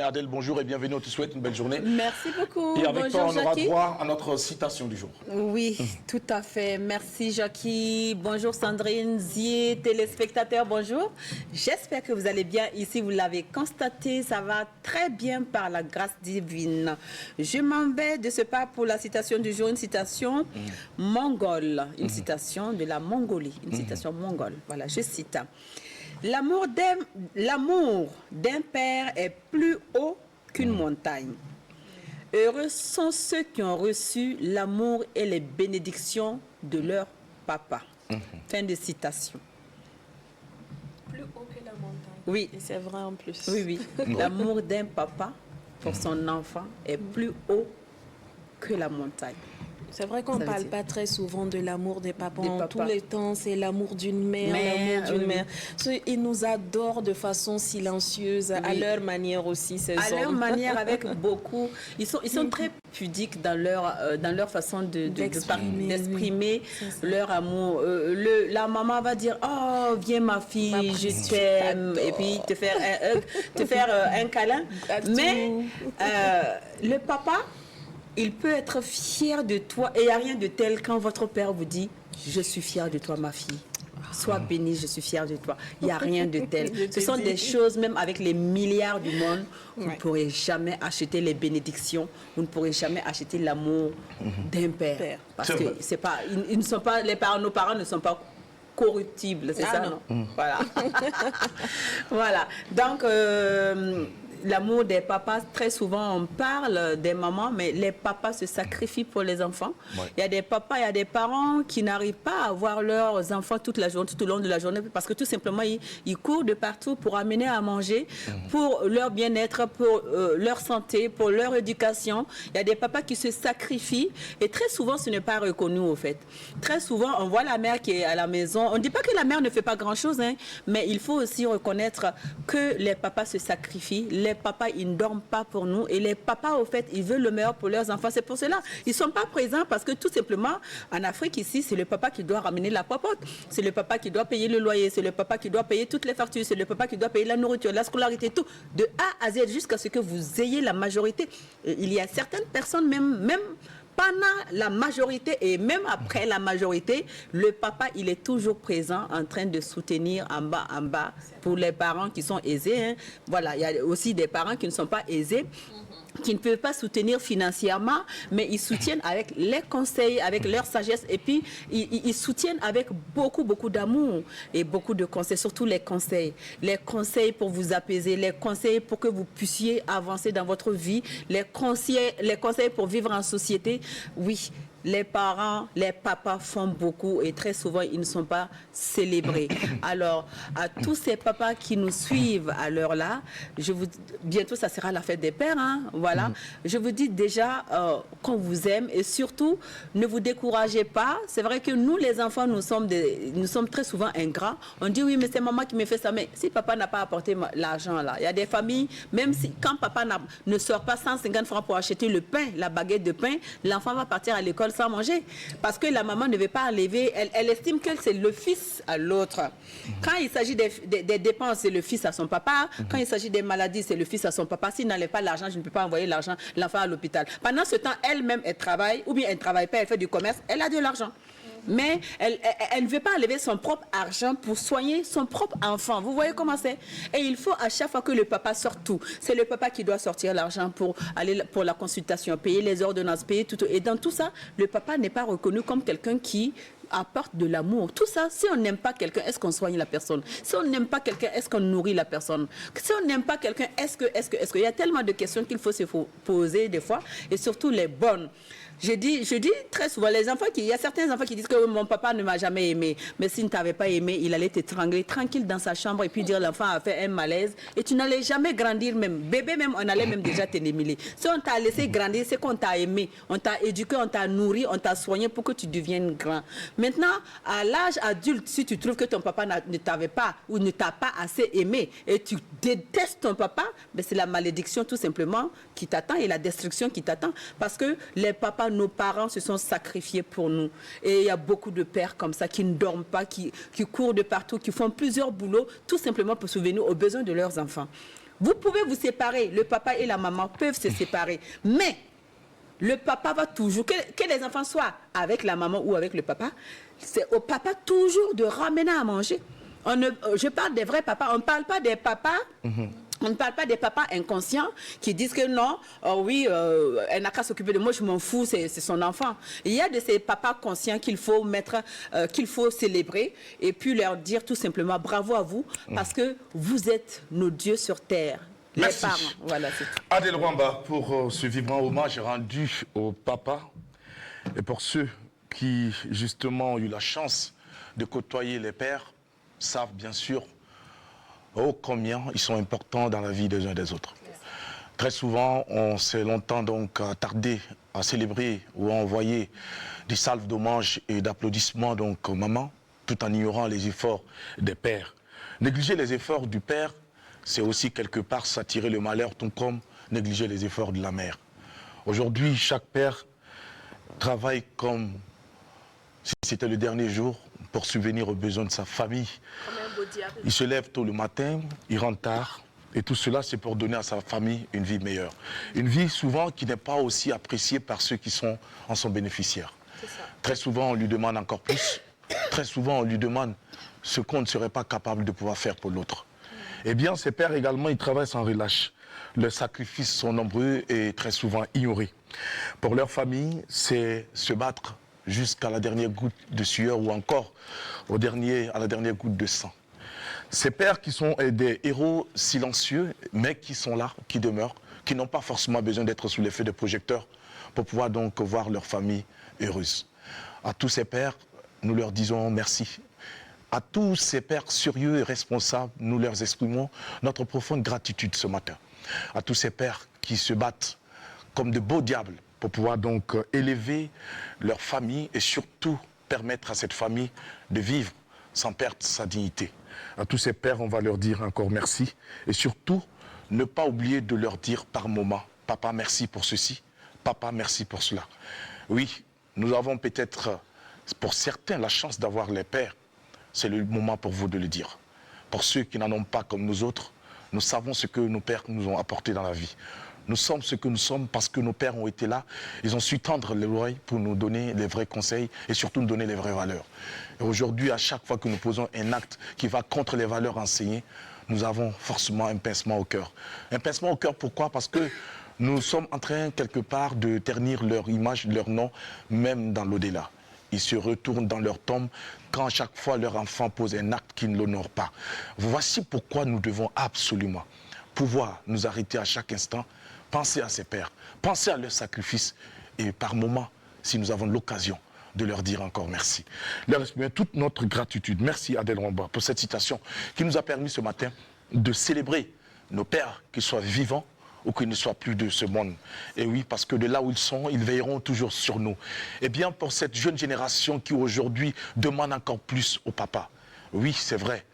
Adèle, bonjour et bienvenue, on te souhaite une belle journée. Merci beaucoup. Et avec bonjour, toi, on aura Jackie. droit à notre citation du jour. Oui, tout à fait. Merci, Jackie. Bonjour, Sandrine, Zier, téléspectateurs, bonjour. J'espère que vous allez bien. Ici, vous l'avez constaté, ça va très bien par la grâce divine. Je m'en vais de ce pas pour la citation du jour, une citation mongole, une citation de la Mongolie, une citation mongole. Voilà, je cite. L'amour d'un père est plus haut qu'une montagne. Heureux sont ceux qui ont reçu l'amour et les bénédictions de leur papa. Fin de citation. Plus haut que la montagne. Oui. Et c'est vrai en plus. Oui. L'amour d'un papa pour son enfant est plus haut que la montagne. C'est vrai qu'on ne parle pas très souvent de l'amour des papas. Des Tous les temps, c'est l'amour d'une mère, l'amour d'une mère. Ils nous adorent de façon silencieuse, à leur manière aussi, ces hommes. À leur manière, avec beaucoup... Ils sont très pudiques dans leur façon d'exprimer leur amour. La maman va dire « Oh, viens ma fille, je t'aime » et puis te faire un câlin. Mais le papa... il peut être fier de toi et il n'y a rien de tel quand votre père vous dit « Je suis fier de toi, ma fille. Sois bénie, je suis fier de toi. » Il n'y a rien de tel. Ce sont des choses, même avec les milliards du monde, vous ne pourrez jamais acheter les bénédictions, vous ne pourrez jamais acheter l'amour d'un père. Parce que c'est pas, ils ne sont pas, nos parents ne sont pas corruptibles, c'est ça, non? Voilà. Voilà. Donc, l'amour des papas, très souvent on parle des mamans, mais les papas se sacrifient pour les enfants. Il y a des papas, il y a des parents qui n'arrivent pas à voir leurs enfants toute la journée, tout au long de la journée, parce que tout simplement ils courent de partout pour amener à manger, pour leur bien-être, pour leur santé, pour leur éducation. Il y a des papas qui se sacrifient et très souvent ce n'est pas reconnu au fait. Très souvent on voit la mère qui est à la maison. On ne dit pas que la mère ne fait pas grand-chose, hein, mais il faut aussi reconnaître que les papas se sacrifient. Les papas, ils ne dorment pas pour nous. Et les papas, au fait, ils veulent le meilleur pour leurs enfants. C'est pour cela. Ils ne sont pas présents parce que tout simplement, en Afrique, ici, c'est le papa qui doit ramener la popote. C'est le papa qui doit payer le loyer. C'est le papa qui doit payer toutes les factures. C'est le papa qui doit payer la nourriture, la scolarité, tout. De A à Z jusqu'à ce que vous ayez la majorité. Il y a certaines personnes, même pendant la majorité et même après la majorité, le papa, il est toujours présent en train de soutenir en bas, pour les parents qui sont aisés. Hein. Voilà, il y a aussi des parents qui ne sont pas aisés, qui ne peuvent pas soutenir financièrement, mais ils soutiennent avec les conseils, avec leur sagesse, et puis ils soutiennent avec beaucoup d'amour et beaucoup de conseils, surtout les conseils pour vous apaiser, les conseils pour que vous puissiez avancer dans votre vie, les conseils pour vivre en société. Oui, les parents, les papas font beaucoup et très souvent ils ne sont pas célébrés. Alors, à tous ces papas qui nous suivent à l'heure là, bientôt ça sera la fête des pères, hein, voilà. Je vous dis déjà qu'on vous aime et surtout ne vous découragez pas. C'est vrai que nous les enfants, nous sommes très souvent ingrats. On dit oui mais c'est maman qui me fait ça, mais si papa n'a pas apporté l'argent là, il y a des familles, même si quand papa ne sort pas 150 francs pour acheter le pain, la baguette de pain, l'enfant va partir à l'école sans manger parce que la maman ne veut pas enlever, elle estime que c'est le fils à l'autre. Quand il s'agit des dépenses, c'est le fils à son papa. Quand il s'agit des maladies, c'est le fils à son papa. S'il n'enlève pas l'argent, je ne peux pas envoyer l'enfant à l'hôpital. Pendant ce temps, elle-même, elle travaille, ou bien elle ne travaille pas, elle fait du commerce, elle a de l'argent. Mais elle ne veut pas enlever son propre argent pour soigner son propre enfant. Vous voyez comment c'est? Et il faut à chaque fois que le papa sort tout. C'est le papa qui doit sortir l'argent pour aller pour la consultation, payer les ordonnances, payer tout. Et dans tout ça, le papa n'est pas reconnu comme quelqu'un qui apporte de l'amour. Tout ça, si on n'aime pas quelqu'un, est-ce qu'on soigne la personne? Si on n'aime pas quelqu'un, est-ce qu'on nourrit la personne? Si on n'aime pas quelqu'un, est-ce que... Il y a tellement de questions qu'il faut se poser des fois, et surtout les bonnes. Je dis très souvent, il y a certains enfants qui disent que mon papa ne m'a jamais aimé. Mais s'il ne t'avait pas aimé, il allait t'étrangler tranquille dans sa chambre et puis dire l'enfant a fait un malaise. Et tu n'allais jamais grandir même. Bébé même, on allait même déjà t'éliminer. Si on t'a laissé grandir, c'est qu'on t'a aimé. On t'a éduqué, on t'a nourri, on t'a soigné pour que tu deviennes grand. Maintenant, à l'âge adulte, si tu trouves que ton papa ne t'avait pas ou ne t'a pas assez aimé et tu détestes ton papa, ben c'est la malédiction tout simplement qui t'attend et la destruction qui t'attend. Parce que les papas, nos parents se sont sacrifiés pour nous. Et il y a beaucoup de pères comme ça qui ne dorment pas, qui courent de partout, qui font plusieurs boulots, tout simplement pour subvenir aux besoins de leurs enfants. Vous pouvez vous séparer, le papa et la maman peuvent se séparer, mais le papa va toujours, que les enfants soient avec la maman ou avec le papa, c'est au papa toujours de ramener à manger. Je parle des vrais papas, on ne parle pas des papas... On ne parle pas des papas inconscients qui disent que non, elle n'a qu'à s'occuper de moi, je m'en fous, c'est son enfant. Il y a de ces papas conscients qu'il faut mettre, qu'il faut célébrer et puis leur dire tout simplement bravo à vous parce que vous êtes nos dieux sur terre. Merci. Les parents. Voilà, c'est tout. Adèle Rwamba pour ce vibrant hommage rendu au papa et pour ceux qui justement ont eu la chance de côtoyer les pères savent bien sûr oh combien ils sont importants dans la vie des uns et des autres. Très souvent, on s'est longtemps donc attardé à célébrer ou à envoyer des salves d'hommage et d'applaudissements donc aux mamans, tout en ignorant les efforts des pères. Négliger les efforts du père, c'est aussi quelque part s'attirer le malheur, tout comme négliger les efforts de la mère. Aujourd'hui, chaque père travaille comme si c'était le dernier jour pour subvenir aux besoins de sa famille. Il se lève tôt le matin, il rentre tard, et tout cela c'est pour donner à sa famille une vie meilleure. Une vie souvent qui n'est pas aussi appréciée par ceux qui sont en son bénéficiaire. Très souvent on lui demande encore plus, très souvent on lui demande ce qu'on ne serait pas capable de pouvoir faire pour l'autre. Eh bien ces pères également ils travaillent sans relâche. Leurs sacrifices sont nombreux et très souvent ignorés. Pour leur famille, c'est se battre jusqu'à la dernière goutte de sueur ou encore à la dernière goutte de sang. Ces pères qui sont des héros silencieux, mais qui sont là, qui demeurent, qui n'ont pas forcément besoin d'être sous l'effet de projecteurs pour pouvoir donc voir leur famille heureuse. À tous ces pères, nous leur disons merci. À tous ces pères sérieux et responsables, nous leur exprimons notre profonde gratitude ce matin. À tous ces pères qui se battent comme de beaux diables pour pouvoir donc élever leur famille et surtout permettre à cette famille de vivre sans perdre sa dignité. À tous ces pères, on va leur dire encore merci et surtout ne pas oublier de leur dire par moment « Papa, merci pour ceci, papa, merci pour cela ». Oui, nous avons peut-être pour certains la chance d'avoir les pères, c'est le moment pour vous de le dire. Pour ceux qui n'en ont pas comme nous autres, nous savons ce que nos pères nous ont apporté dans la vie. Nous sommes ce que nous sommes parce que nos pères ont été là. Ils ont su tendre l'oreille pour nous donner les vrais conseils et surtout nous donner les vraies valeurs. Et aujourd'hui, à chaque fois que nous posons un acte qui va contre les valeurs enseignées, nous avons forcément un pincement au cœur. Un pincement au cœur, pourquoi? Parce que nous sommes en train, quelque part, de ternir leur image, leur nom, même dans l'au-delà. Ils se retournent dans leur tombe quand à chaque fois leur enfant pose un acte qui ne l'honore pas. Voici pourquoi nous devons absolument pouvoir nous arrêter à chaque instant, penser à ces pères, penser à leurs sacrifices et par moments, si nous avons l'occasion, de leur dire encore merci. Leur exprimer toute notre gratitude. Merci Adèle Rwamba pour cette citation qui nous a permis ce matin de célébrer nos pères, qu'ils soient vivants ou qu'ils ne soient plus de ce monde. Et oui, parce que de là où ils sont, ils veilleront toujours sur nous. Et bien pour cette jeune génération qui aujourd'hui demande encore plus au papa. Oui, c'est vrai,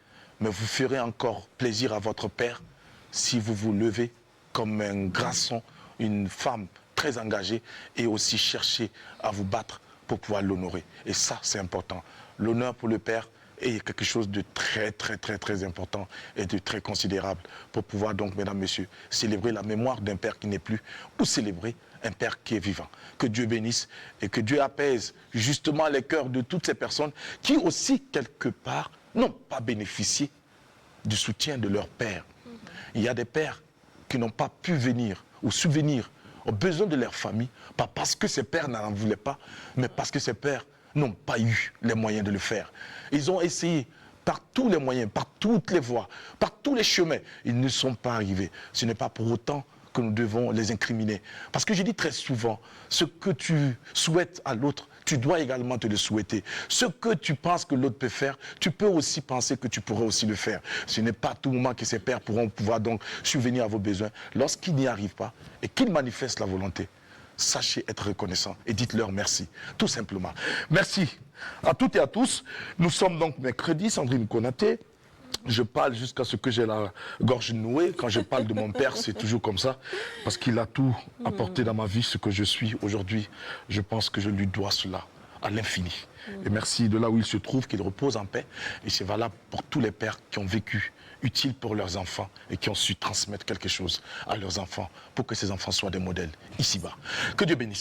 mais vous ferez encore plaisir à votre père si vous vous levez comme un garçon, une femme très engagée et aussi chercher à vous battre pour pouvoir l'honorer. Et ça, c'est important. L'honneur pour le père est quelque chose de très important et de très considérable pour pouvoir donc, mesdames, messieurs, célébrer la mémoire d'un père qui n'est plus ou célébrer un père qui est vivant. Que Dieu bénisse et que Dieu apaise justement les cœurs de toutes ces personnes qui aussi, quelque part, n'ont pas bénéficié du soutien de leur père. Il y a des pères qui n'ont pas pu venir ou subvenir aux besoins de leur famille, pas parce que ces pères n'en voulaient pas, mais parce que ces pères n'ont pas eu les moyens de le faire. Ils ont essayé par tous les moyens, par toutes les voies, par tous les chemins. Ils ne sont pas arrivés. Ce n'est pas pour autant que nous devons les incriminer. Parce que je dis très souvent, ce que tu souhaites à l'autre, tu dois également te le souhaiter. Ce que tu penses que l'autre peut faire, tu peux aussi penser que tu pourrais aussi le faire. Ce n'est pas à tout moment que ces pères pourront pouvoir donc subvenir à vos besoins. Lorsqu'ils n'y arrivent pas et qu'ils manifestent la volonté, sachez être reconnaissant et dites-leur merci, tout simplement. Merci à toutes et à tous. Nous sommes donc mercredi, Sandrine Konaté. Je parle jusqu'à ce que j'ai la gorge nouée. Quand je parle de mon père, c'est toujours comme ça, parce qu'il a tout apporté dans ma vie, ce que je suis aujourd'hui. Je pense que je lui dois cela. à l'infini. Et merci de là où il se trouve, qu'il repose en paix. Et c'est valable pour tous les pères qui ont vécu utile pour leurs enfants et qui ont su transmettre quelque chose à leurs enfants pour que ces enfants soient des modèles ici-bas. Que Dieu bénisse.